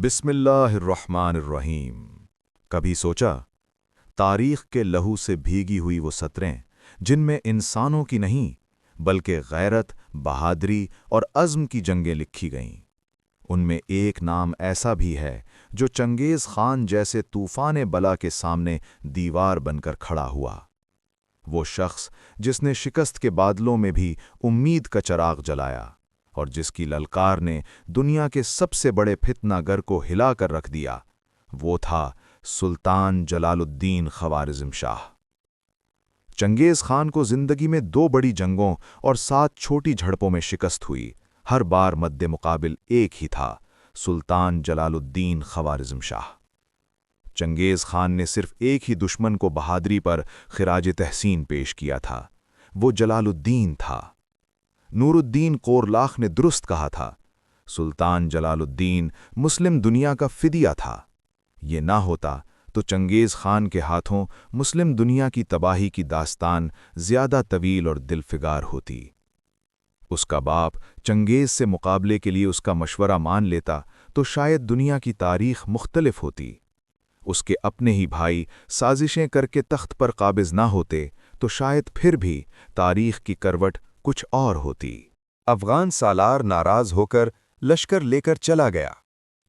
बिस्मिल्लाहिर्रहमानिर्रहीम। कभी सोचा, तारीख के लहू से भीगी हुई वो सतरें जिनमें इंसानों की नहीं बल्कि गैरत, बहादरी और अज़्म की जंगें लिखी गईं, उनमें एक नाम ऐसा भी है जो चंगेज़ खान जैसे तूफ़ान बला के सामने दीवार बनकर खड़ा हुआ। वो शख्स जिसने शिकस्त के बादलों में भी उम्मीद का चराग जलाया और जिसकी ललकार ने दुनिया के सबसे बड़े फितनागर को हिला कर रख दिया, वो था सुल्तान जलालुद्दीन ख्वारिज़म शाह। चंगेज़ खान को जिंदगी में 2 बड़ी जंगों और 7 छोटी झड़पों में शिकस्त हुई। हर बार मद्दे मुकाबिल एक ही था, सुल्तान जलालुद्दीन ख्वारिज़म शाह। चंगेज़ खान ने सिर्फ एक ही दुश्मन को बहादरी पर खिराज तहसीन पेश किया था, वो जलालुद्दीन था। नूरुद्दीन कोरलाख ने दुरुस्त कहा था, सुल्तान जलालुद्दीन मुस्लिम दुनिया का फिदिया था। ये ना होता तो चंगेज़ खान के हाथों मुस्लिम दुनिया की तबाही की दास्तान ज़्यादा तवील और दिलफिगार होती। उसका बाप चंगेज़ से मुकाबले के लिए उसका मशवरा मान लेता तो शायद दुनिया की तारीख मुख्तलिफ होती। उसके अपने ही भाई साजिशें करके तख्त पर काबिज ना होते तो शायद फिर भी तारीख की करवट कुछ और होती। अफगान सालार नाराज होकर लश्कर लेकर चला गया।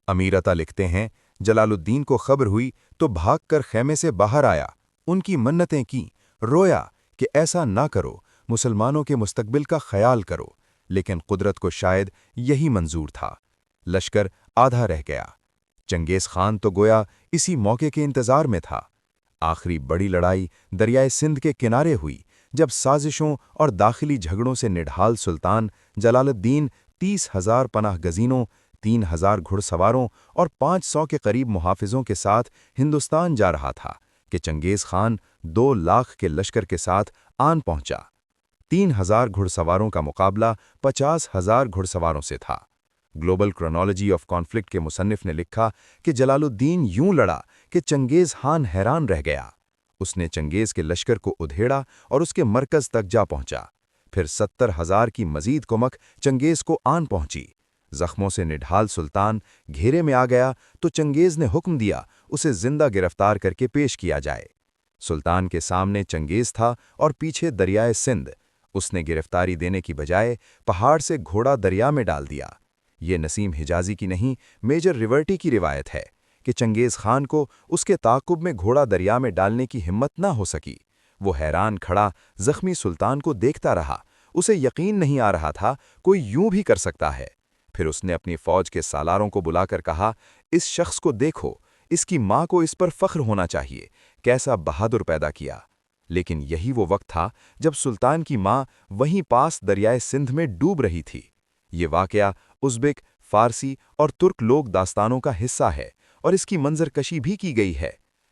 अमीर अता लिखते हैं, जलालुद्दीन को खबर हुई तो भागकर खेमे से बाहर आया, उनकी मन्नतें की, रोया कि ऐसा ना करो, मुसलमानों के मुस्तकबिल का ख्याल करो, लेकिन कुदरत को शायद यही मंजूर था। लश्कर आधा रह गया। चंगेज़ खान तो गोया इसी मौके के इंतजार में था। आखिरी बड़ी लड़ाई दरियाए सिंध के किनारे हुई, जब साजिशों और दाखिली झगड़ों से निढाल सुल्तान जलालुद्दीन 30,000 पनाह गजीनों, 3,000 घुड़सवारों और 500 के करीब मुहाफिजों के साथ हिंदुस्तान जा रहा था कि चंगेज़ खान 2 लाख के लश्कर के साथ आन पहुंचा। 3,000 घुड़सवारों का मुकाबला 50,000 घुड़सवारों से था। ग्लोबल क्रोनोलॉजी ऑफ कॉन्फ्लिक्ट के मुसन्निफ ने लिखा कि जलालुद्दीन यूं लड़ा कि चंगेज़ खान हैरान रह गया। उसने चंगेज़ के लश्कर को उधेड़ा और उसके मरकज़ तक जा पहुंचा। फिर 70,000 की मजीद कुमक चंगेज़ को आन पहुंची। जख्मों से निढाल सुल्तान घेरे में आ गया तो चंगेज़ ने हुक्म दिया उसे जिंदा गिरफ्तार करके पेश किया जाए। सुल्तान के सामने चंगेज़ था और पीछे दरियाए सिंध। उसने गिरफ्तारी देने की बजाय पहाड़ से घोड़ा दरिया में डाल दिया। ये नसीम हिजाजी की नहीं, मेजर रिवर्टी की रिवायत है कि चंगेज़ खान को उसके ताक़ुब में घोड़ा दरिया में डालने की हिम्मत ना हो सकी। वो हैरान खड़ा ज़ख्मी सुल्तान को देखता रहा। उसे यकीन नहीं आ रहा था कोई यूं भी कर सकता है। फिर उसने अपनी फ़ौज के सालारों को बुलाकर कहा, इस शख्स को देखो, इसकी माँ को इस पर फ़ख्र होना चाहिए, कैसा बहादुर पैदा किया। लेकिन यही वो वक्त था जब सुल्तान की माँ वहीं पास दरियाए सिंध में डूब रही थी। ये वाक़या उज़्बेक, फ़ारसी और तुर्क लोक दास्तानों का हिस्सा है और इसकी मंजरकशी भी की गई है।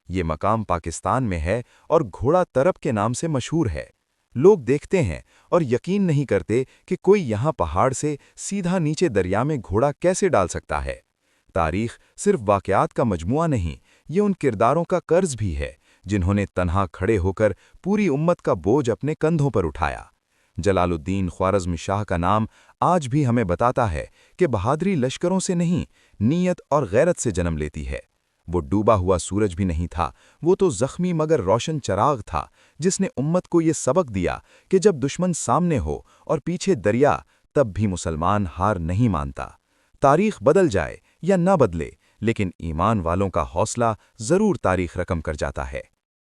ये मकाम पाकिस्तान में है और घोड़ा तरब के नाम से मशहूर है। लोग देखते हैं और यकीन नहीं करते कि कोई यहाँ पहाड़ से सीधा नीचे दरिया में घोड़ा कैसे डाल सकता है। तारीख सिर्फ वाक़यात का मजमुआ नहीं, ये उन किरदारों का कर्ज भी है जिन्होंने तन्हा खड़े होकर पूरी उम्मत का बोझ अपने कंधों पर उठाया। जलालुद्दीन ख्वारिज़म शाह का नाम आज भी हमें बताता है कि बहादुरी लश्करों से नहीं, नीयत और गैरत से जन्म लेती है। वो डूबा हुआ सूरज भी नहीं था, वो तो ज़ख्मी मगर रोशन चराग था जिसने उम्मत को ये सबक दिया कि जब दुश्मन सामने हो और पीछे दरिया, तब भी मुसलमान हार नहीं मानता। तारीख बदल जाए या ना बदले, लेकिन ईमान वालों का हौसला ज़रूर तारीख रकम कर जाता है।